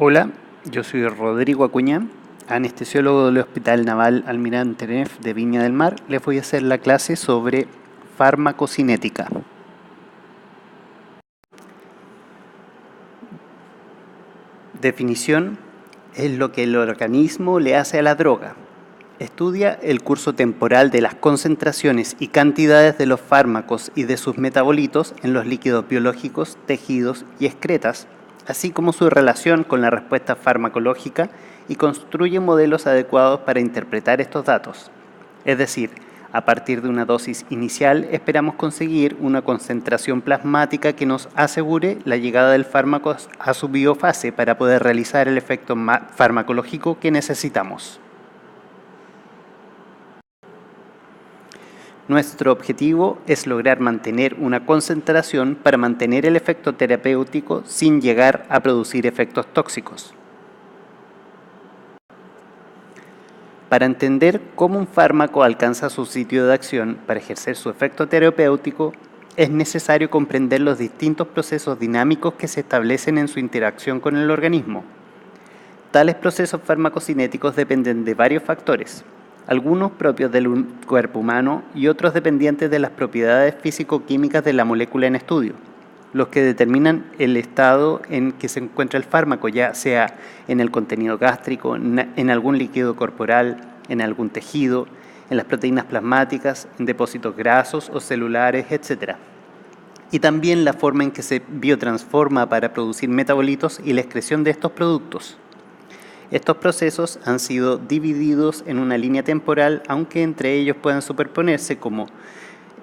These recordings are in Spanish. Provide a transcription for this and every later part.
Hola, yo soy Rodrigo Acuña, anestesiólogo del Hospital Naval Almirante Neff de Viña del Mar. Les voy a hacer la clase sobre farmacocinética. Definición: es lo que el organismo le hace a la droga. Estudia el curso temporal de las concentraciones y cantidades de los fármacos y de sus metabolitos en los líquidos biológicos, tejidos y excretas, así como su relación con la respuesta farmacológica, y construye modelos adecuados para interpretar estos datos. Es decir, a partir de una dosis inicial esperamos conseguir una concentración plasmática que nos asegure la llegada del fármaco a su biofase para poder realizar el efecto farmacológico que necesitamos. Nuestro objetivo es lograr mantener una concentración para mantener el efecto terapéutico sin llegar a producir efectos tóxicos. Para entender cómo un fármaco alcanza su sitio de acción para ejercer su efecto terapéutico, es necesario comprender los distintos procesos dinámicos que se establecen en su interacción con el organismo. Tales procesos farmacocinéticos dependen de varios factores, algunos propios del cuerpo humano y otros dependientes de las propiedades físico-químicas de la molécula en estudio, los que determinan el estado en que se encuentra el fármaco, ya sea en el contenido gástrico, en algún líquido corporal, en algún tejido, en las proteínas plasmáticas, en depósitos grasos o celulares, etc. Y también la forma en que se biotransforma para producir metabolitos y la excreción de estos productos. Estos procesos han sido divididos en una línea temporal, aunque entre ellos puedan superponerse como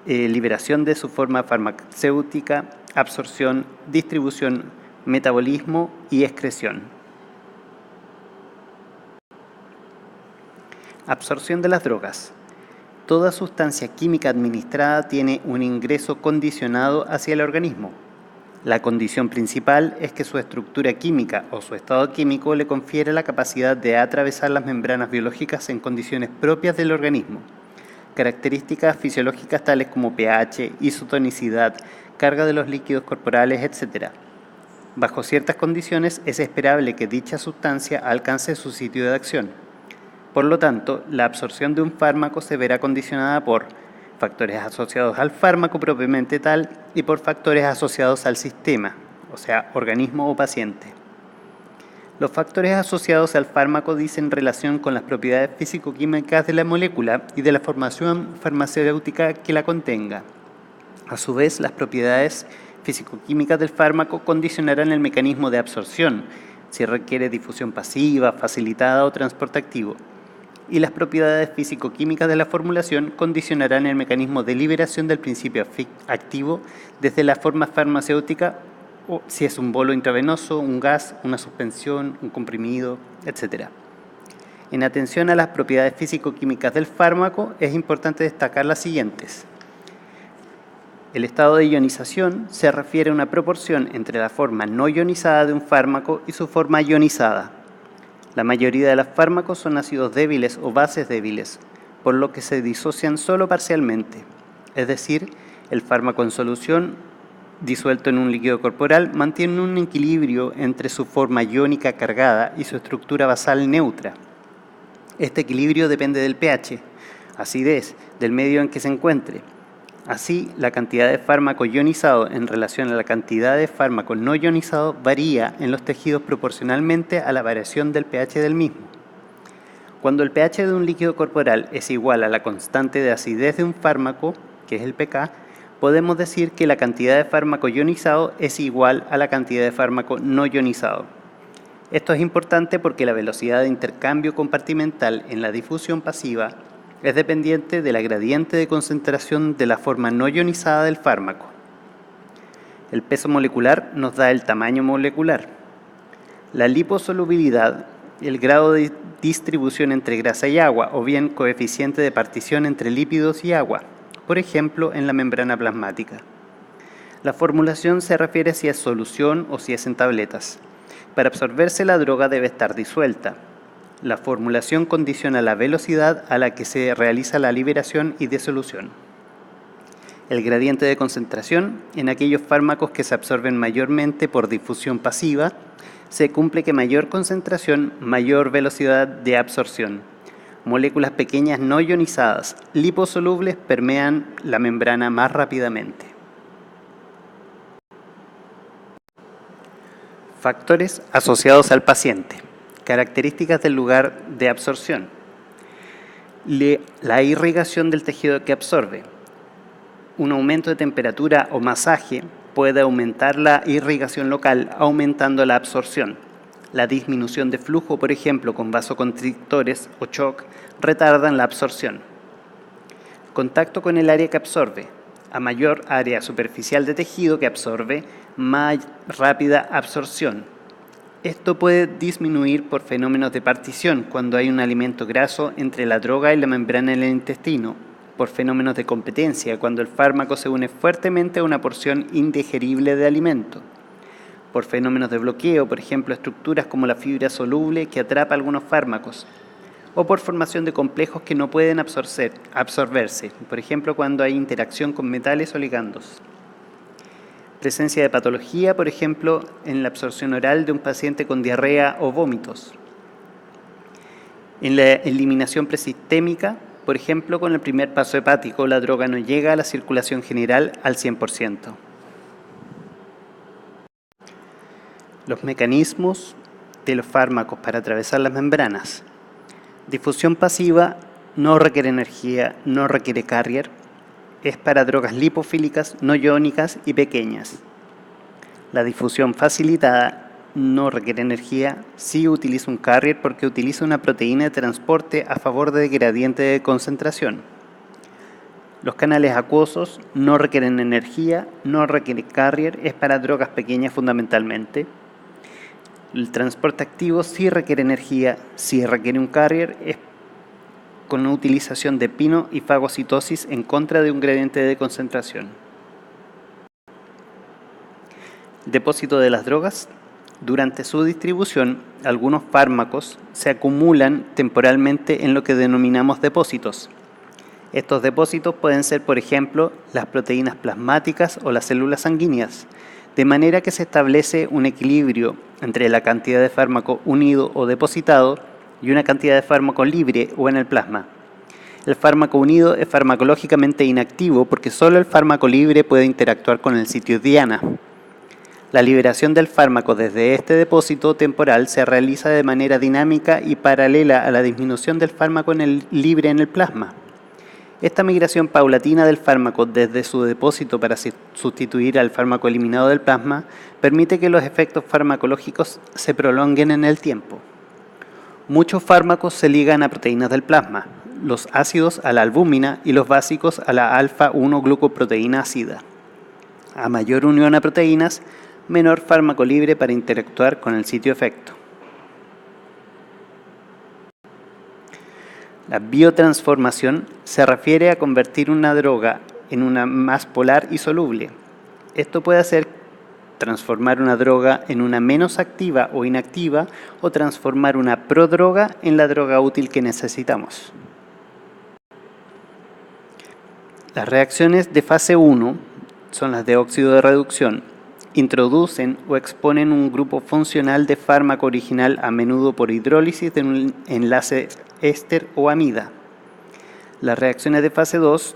liberación de su forma farmacéutica, absorción, distribución, metabolismo y excreción. Absorción de las drogas. Toda sustancia química administrada tiene un ingreso condicionado hacia el organismo. La condición principal es que su estructura química o su estado químico le confiere la capacidad de atravesar las membranas biológicas en condiciones propias del organismo. Características fisiológicas tales como pH, isotonicidad, carga de los líquidos corporales, etc. Bajo ciertas condiciones es esperable que dicha sustancia alcance su sitio de acción. Por lo tanto, la absorción de un fármaco se verá condicionada por factores asociados al fármaco propiamente tal y por factores asociados al sistema, o sea, organismo o paciente. Los factores asociados al fármaco dicen relación con las propiedades físico-químicas de la molécula y de la formación farmacéutica que la contenga. A su vez, las propiedades físico-químicas del fármaco condicionarán el mecanismo de absorción, si requiere difusión pasiva, facilitada o transporte activo. Y las propiedades físico-químicas de la formulación condicionarán el mecanismo de liberación del principio activo desde la forma farmacéutica, o si es un bolo intravenoso, un gas, una suspensión, un comprimido, etc. En atención a las propiedades físico-químicas del fármaco, es importante destacar las siguientes. El estado de ionización se refiere a una proporción entre la forma no ionizada de un fármaco y su forma ionizada. La mayoría de los fármacos son ácidos débiles o bases débiles, por lo que se disocian solo parcialmente. Es decir, el fármaco en solución, disuelto en un líquido corporal, mantiene un equilibrio entre su forma iónica cargada y su estructura basal neutra. Este equilibrio depende del pH, acidez, del medio en que se encuentre. Así, la cantidad de fármaco ionizado en relación a la cantidad de fármaco no ionizado varía en los tejidos proporcionalmente a la variación del pH del mismo. Cuando el pH de un líquido corporal es igual a la constante de acidez de un fármaco, que es el pK, podemos decir que la cantidad de fármaco ionizado es igual a la cantidad de fármaco no ionizado. Esto es importante porque la velocidad de intercambio compartimental en la difusión pasiva es dependiente de la gradiente de concentración de la forma no ionizada del fármaco. El peso molecular nos da el tamaño molecular. La liposolubilidad, el grado de distribución entre grasa y agua, o bien coeficiente de partición entre lípidos y agua, por ejemplo, en la membrana plasmática. La formulación se refiere si es solución o si es en tabletas. Para absorberse, la droga debe estar disuelta. La formulación condiciona la velocidad a la que se realiza la liberación y disolución. El gradiente de concentración en aquellos fármacos que se absorben mayormente por difusión pasiva se cumple que mayor concentración, mayor velocidad de absorción. Moléculas pequeñas no ionizadas, liposolubles, permean la membrana más rápidamente. Factores asociados al paciente. Características del lugar de absorción. La irrigación del tejido que absorbe. Un aumento de temperatura o masaje puede aumentar la irrigación local, aumentando la absorción. La disminución de flujo, por ejemplo, con vasoconstrictores o shock, retardan la absorción. Contacto con el área que absorbe. A mayor área superficial de tejido que absorbe, más rápida absorción. Esto puede disminuir por fenómenos de partición cuando hay un alimento graso entre la droga y la membrana del intestino, por fenómenos de competencia cuando el fármaco se une fuertemente a una porción indigerible de alimento, por fenómenos de bloqueo, por ejemplo, estructuras como la fibra soluble que atrapa algunos fármacos, o por formación de complejos que no pueden absorberse, por ejemplo, cuando hay interacción con metales o ligandos. Presencia de patología, por ejemplo, en la absorción oral de un paciente con diarrea o vómitos. En la eliminación presistémica, por ejemplo, con el primer paso hepático, la droga no llega a la circulación general al 100%. Los mecanismos de los fármacos para atravesar las membranas. Difusión pasiva no requiere energía, no requiere carrier. Es para drogas lipofílicas, no iónicas y pequeñas. La difusión facilitada no requiere energía, sí utiliza un carrier porque utiliza una proteína de transporte a favor del gradiente de concentración. Los canales acuosos no requieren energía, no requiere carrier, es para drogas pequeñas fundamentalmente. El transporte activo sí requiere energía, sí requiere un carrier, es con una utilización de pino y fagocitosis en contra de un gradiente de concentración. Depósito de las drogas. Durante su distribución, algunos fármacos se acumulan temporalmente en lo que denominamos depósitos. Estos depósitos pueden ser, por ejemplo, las proteínas plasmáticas o las células sanguíneas, de manera que se establece un equilibrio entre la cantidad de fármaco unido o depositado y una cantidad de fármaco libre o en el plasma. El fármaco unido es farmacológicamente inactivo porque solo el fármaco libre puede interactuar con el sitio diana. La liberación del fármaco desde este depósito temporal se realiza de manera dinámica y paralela a la disminución del fármaco libre en el plasma. Esta migración paulatina del fármaco desde su depósito para sustituir al fármaco eliminado del plasma permite que los efectos farmacológicos se prolonguen en el tiempo. Muchos fármacos se ligan a proteínas del plasma, los ácidos a la albúmina y los básicos a la alfa-1-glucoproteína ácida. A mayor unión a proteínas, menor fármaco libre para interactuar con el sitio efecto. La biotransformación se refiere a convertir una droga en una más polar y soluble. Esto puede hacer transformar una droga en una menos activa o inactiva o transformar una prodroga en la droga útil que necesitamos. Las reacciones de fase 1 son las de óxido de reducción. Introducen o exponen un grupo funcional de fármaco original, a menudo por hidrólisis de un enlace éster o amida. Las reacciones de fase 2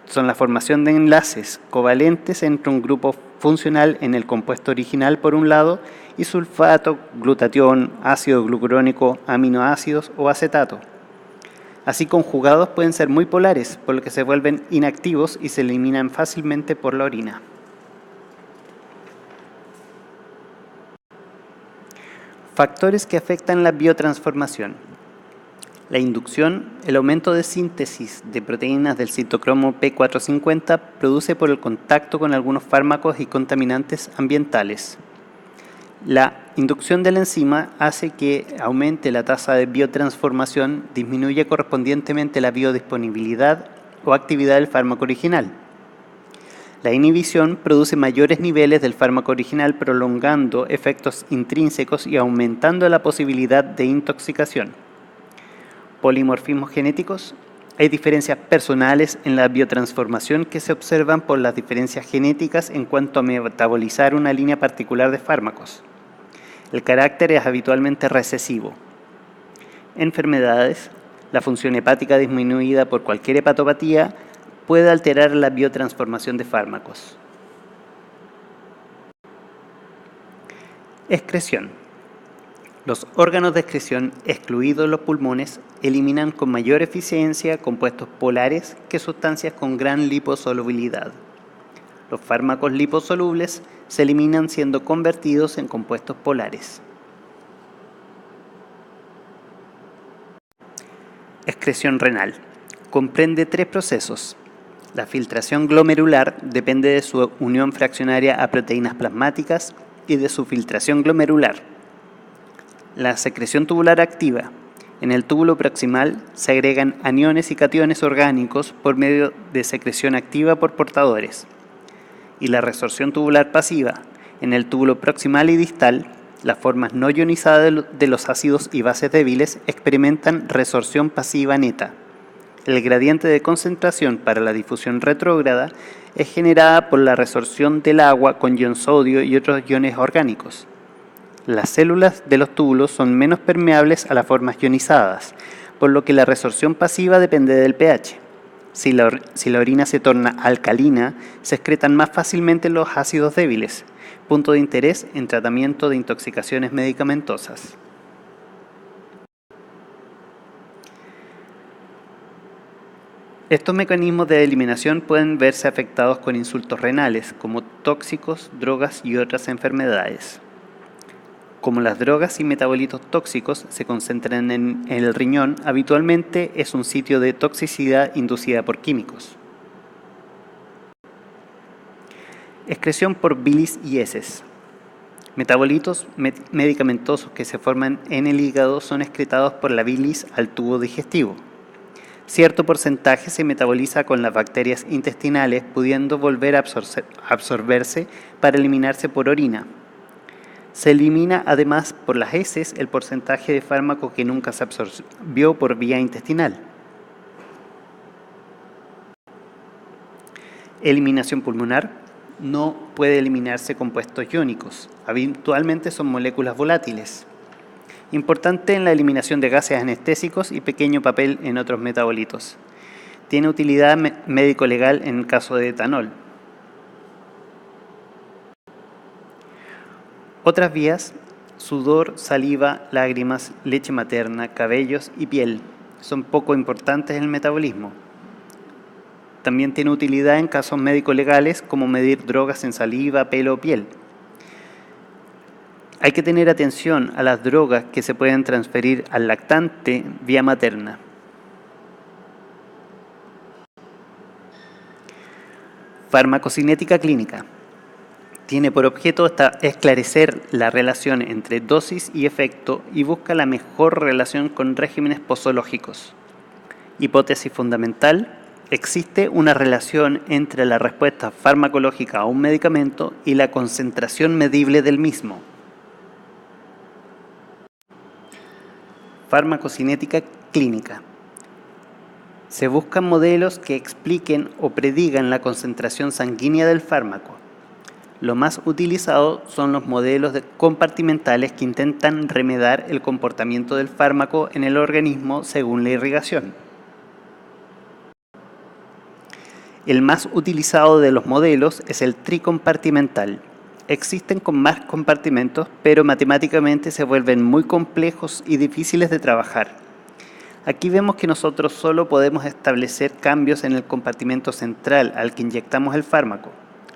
son la formación de enlaces covalentes entre un grupo funcional en el compuesto original por un lado y sulfato, glutatión, ácido glucurónico, aminoácidos o acetato. Así conjugados pueden ser muy polares, por lo que se vuelven inactivos y se eliminan fácilmente por la orina. Factores que afectan la biotransformación. La inducción, el aumento de síntesis de proteínas del citocromo P450 produce por el contacto con algunos fármacos y contaminantes ambientales. La inducción de la enzima hace que aumente la tasa de biotransformación, disminuye correspondientemente la biodisponibilidad o actividad del fármaco original. La inhibición produce mayores niveles del fármaco original, prolongando efectos intrínsecos y aumentando la posibilidad de intoxicación. Polimorfismos genéticos. hay diferencias personales en la biotransformación que se observan por las diferencias genéticas en cuanto a metabolizar una línea particular de fármacos. El carácter es habitualmente recesivo. Enfermedades, la función hepática disminuida por cualquier hepatopatía puede alterar la biotransformación de fármacos. Excreción. Los órganos de excreción, excluidos los pulmones, eliminan con mayor eficiencia compuestos polares que sustancias con gran liposolubilidad. Los fármacos liposolubles se eliminan siendo convertidos en compuestos polares. Excreción renal. Comprende 3 procesos. La filtración glomerular depende de su unión fraccionaria a proteínas plasmáticas y de su filtración glomerular. La secreción tubular activa. En el túbulo proximal se agregan aniones y cationes orgánicos por medio de secreción activa por portadores. Y la resorción tubular pasiva. En el túbulo proximal y distal, las formas no ionizadas de los ácidos y bases débiles experimentan resorción pasiva neta. El gradiente de concentración para la difusión retrógrada es generada por la resorción del agua con ion sodio y otros iones orgánicos. Las células de los túbulos son menos permeables a las formas ionizadas, por lo que la resorción pasiva depende del pH. Si la orina se torna alcalina, se excretan más fácilmente los ácidos débiles, punto de interés en tratamiento de intoxicaciones medicamentosas. Estos mecanismos de eliminación pueden verse afectados con insultos renales, como tóxicos, drogas y otras enfermedades. Como las drogas y metabolitos tóxicos se concentran en el riñón, habitualmente es un sitio de toxicidad inducida por químicos. Excreción por bilis y heces. Metabolitos medicamentosos que se forman en el hígado son excretados por la bilis al tubo digestivo. Cierto porcentaje se metaboliza con las bacterias intestinales, pudiendo volver a absorberse para eliminarse por orina. Se elimina además por las heces el porcentaje de fármaco que nunca se absorbió por vía intestinal. Eliminación pulmonar. No puede eliminarse compuestos iónicos. Habitualmente son moléculas volátiles. Importante en la eliminación de gases anestésicos y pequeño papel en otros metabolitos. Tiene utilidad médico-legal en el caso de etanol. Otras vías: sudor, saliva, lágrimas, leche materna, cabellos y piel. Son poco importantes en el metabolismo. También tiene utilidad en casos médico-legales como medir drogas en saliva, pelo o piel. Hay que tener atención a las drogas que se pueden transferir al lactante vía materna. Farmacocinética clínica. Tiene por objeto esclarecer la relación entre dosis y efecto y busca la mejor relación con regímenes posológicos. Hipótesis fundamental: existe una relación entre la respuesta farmacológica a un medicamento y la concentración medible del mismo. Farmacocinética clínica. Se buscan modelos que expliquen o predigan la concentración sanguínea del fármaco. Lo más utilizado son los modelos compartimentales que intentan remediar el comportamiento del fármaco en el organismo según la irrigación. El más utilizado de los modelos es el tricompartimental. Existen con más compartimentos, pero matemáticamente se vuelven muy complejos y difíciles de trabajar. Aquí vemos que nosotros solo podemos establecer cambios en el compartimento central al que inyectamos el fármaco.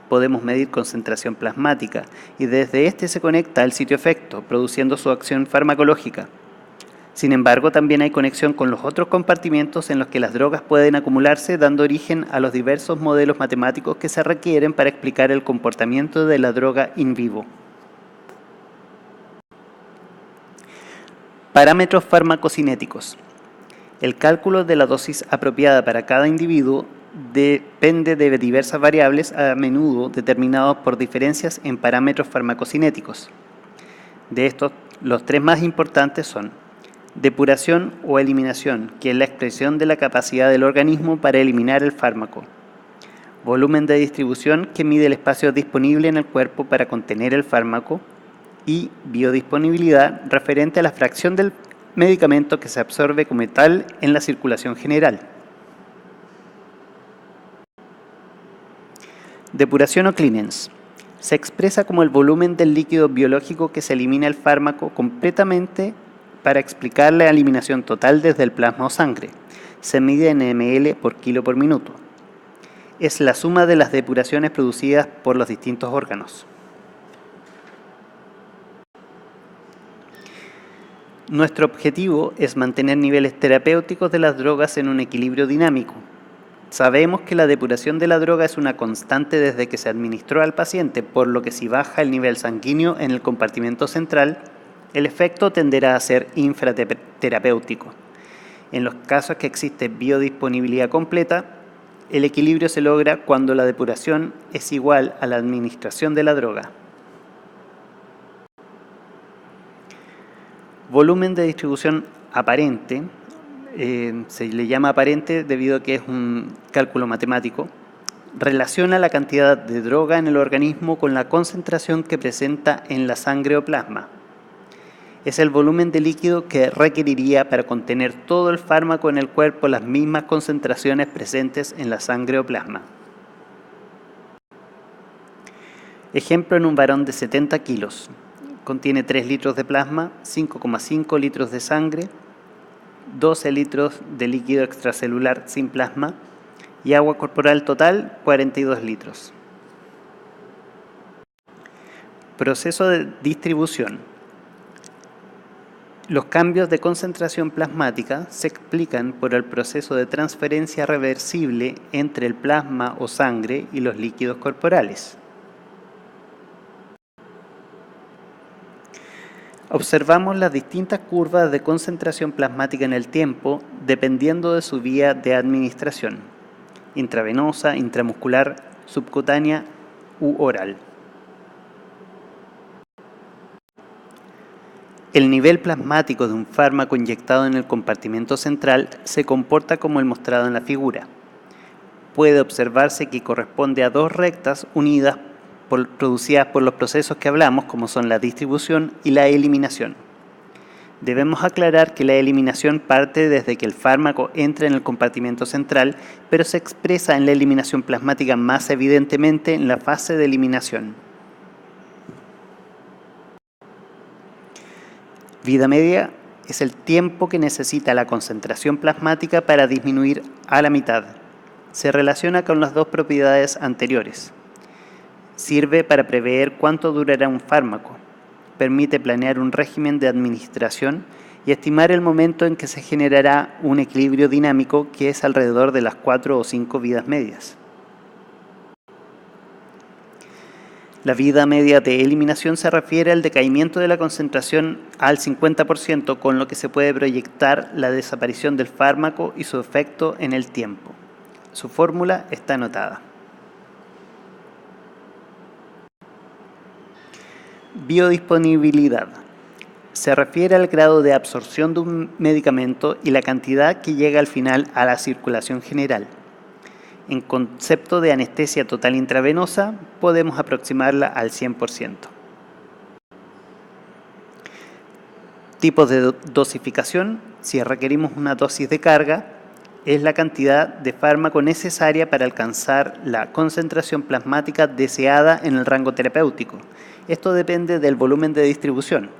Podemos medir concentración plasmática y desde este se conecta al sitio efecto, produciendo su acción farmacológica. Sin embargo, también hay conexión con los otros compartimentos en los que las drogas pueden acumularse, dando origen a los diversos modelos matemáticos que se requieren para explicar el comportamiento de la droga in vivo. Parámetros farmacocinéticos. El cálculo de la dosis apropiada para cada individuo depende de diversas variables, a menudo determinados por diferencias en parámetros farmacocinéticos. De estos, los 3 más importantes son Depuración o eliminación, que es la expresión de la capacidad del organismo para eliminar el fármaco. Volumen de distribución, que mide el espacio disponible en el cuerpo para contener el fármaco. Y biodisponibilidad, referente a la fracción del medicamento que se absorbe como tal en la circulación general. Depuración o clearance. Se expresa como el volumen del líquido biológico que se elimina el fármaco completamente para explicar la eliminación total desde el plasma o sangre. Se mide en ml por kilo por minuto. Es la suma de las depuraciones producidas por los distintos órganos. Nuestro objetivo es mantener niveles terapéuticos de las drogas en un equilibrio dinámico. Sabemos que la depuración de la droga es una constante desde que se administró al paciente, por lo que si baja el nivel sanguíneo en el compartimento central, el efecto tenderá a ser infraterapéutico. En los casos que existe biodisponibilidad completa, el equilibrio se logra cuando la depuración es igual a la administración de la droga. Volumen de distribución aparente, se le llama aparente debido a que es un cálculo matemático, relaciona la cantidad de droga en el organismo con la concentración que presenta en la sangre o plasma. Es el volumen de líquido que requeriría para contener todo el fármaco en el cuerpo las mismas concentraciones presentes en la sangre o plasma. Ejemplo en un varón de 70 kilos. Contiene 3 litros de plasma, 5,5 litros de sangre, 12 litros de líquido extracelular sin plasma y agua corporal total 42 litros. Proceso de distribución. Los cambios de concentración plasmática se explican por el proceso de transferencia reversible entre el plasma o sangre y los líquidos corporales. Observamos las distintas curvas de concentración plasmática en el tiempo dependiendo de su vía de administración, intravenosa, intramuscular, subcutánea u oral. El nivel plasmático de un fármaco inyectado en el compartimento central se comporta como el mostrado en la figura. Puede observarse que corresponde a dos rectas unidas producidas por los procesos que hablamos, como son la distribución y la eliminación. Debemos aclarar que la eliminación parte desde que el fármaco entra en el compartimento central, pero se expresa en la eliminación plasmática más evidentemente en la fase de eliminación. Vida media es el tiempo que necesita la concentración plasmática para disminuir a la mitad. Se relaciona con las dos propiedades anteriores. Sirve para prever cuánto durará un fármaco, permite planear un régimen de administración y estimar el momento en que se generará un equilibrio dinámico que es alrededor de las 4 o 5 vidas medias. La vida media de eliminación se refiere al decaimiento de la concentración al 50%, con lo que se puede proyectar la desaparición del fármaco y su efecto en el tiempo. Su fórmula está anotada. Biodisponibilidad. Se refiere al grado de absorción de un medicamento y la cantidad que llega al final a la circulación general. En concepto de anestesia total intravenosa, podemos aproximarla al 100%. Tipos de dosificación. Si requerimos una dosis de carga, es la cantidad de fármaco necesaria para alcanzar la concentración plasmática deseada en el rango terapéutico. Esto depende del volumen de distribución.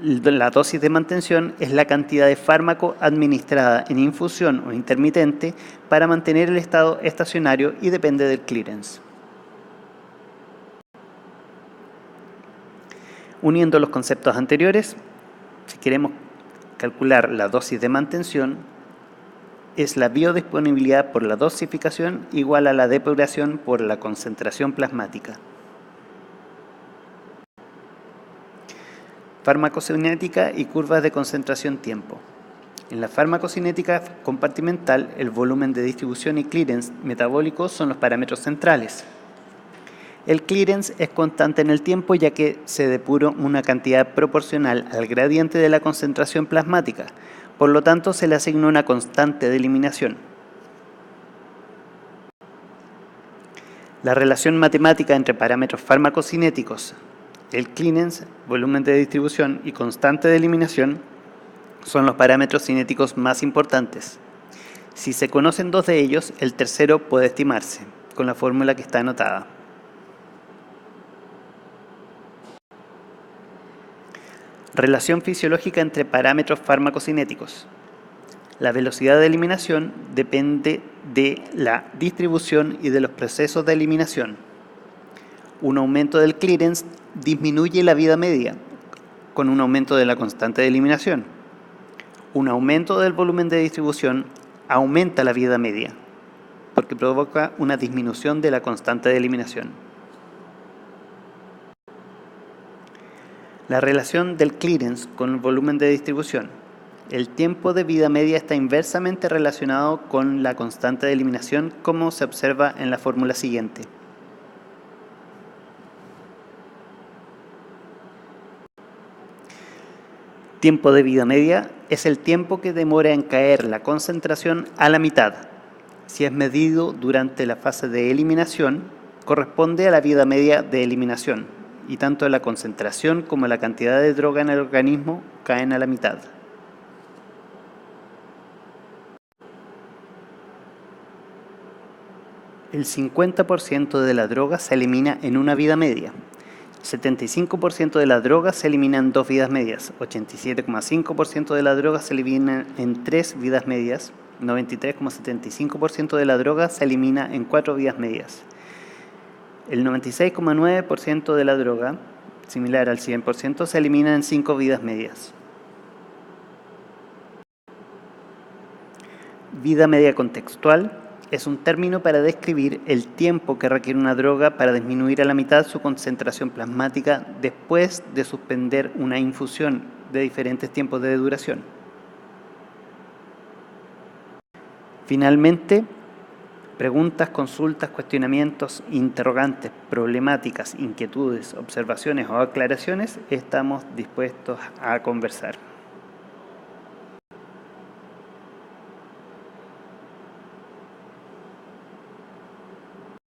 La dosis de mantención es la cantidad de fármaco administrada en infusión o intermitente para mantener el estado estacionario y depende del clearance. Uniendo los conceptos anteriores, si queremos calcular la dosis de mantención, es la biodisponibilidad por la dosificación igual a la depuración por la concentración plasmática. Farmacocinética y curvas de concentración-tiempo. En la farmacocinética compartimental, el volumen de distribución y clearance metabólico son los parámetros centrales. El clearance es constante en el tiempo ya que se depura una cantidad proporcional al gradiente de la concentración plasmática, por lo tanto se le asigna una constante de eliminación. La relación matemática entre parámetros farmacocinéticos, el clearance, volumen de distribución y constante de eliminación son los parámetros cinéticos más importantes. Si se conocen dos de ellos, el tercero puede estimarse, con la fórmula que está anotada. Relación fisiológica entre parámetros farmacocinéticos. La velocidad de eliminación depende de la distribución y de los procesos de eliminación. Un aumento del clearance disminuye la vida media con un aumento de la constante de eliminación. Un aumento del volumen de distribución aumenta la vida media porque provoca una disminución de la constante de eliminación. La relación del clearance con el volumen de distribución. El tiempo de vida media está inversamente relacionado con la constante de eliminación, como se observa en la fórmula siguiente. Tiempo de vida media es el tiempo que demora en caer la concentración a la mitad. Si es medido durante la fase de eliminación, corresponde a la vida media de eliminación, y tanto la concentración como la cantidad de droga en el organismo caen a la mitad. El 50% de la droga se elimina en una vida media. El 75% de la droga se elimina en 2 vidas medias. 87,5% de la droga se elimina en 3 vidas medias. 93,75% de la droga se elimina en 4 vidas medias. El 96,9% de la droga, similar al 100%, se elimina en 5 vidas medias. Vida media contextual es un término para describir el tiempo que requiere una droga para disminuir a la mitad su concentración plasmática después de suspender una infusión de diferentes tiempos de duración. Finalmente, preguntas, consultas, cuestionamientos, interrogantes, problemáticas, inquietudes, observaciones o aclaraciones, estamos dispuestos a conversar.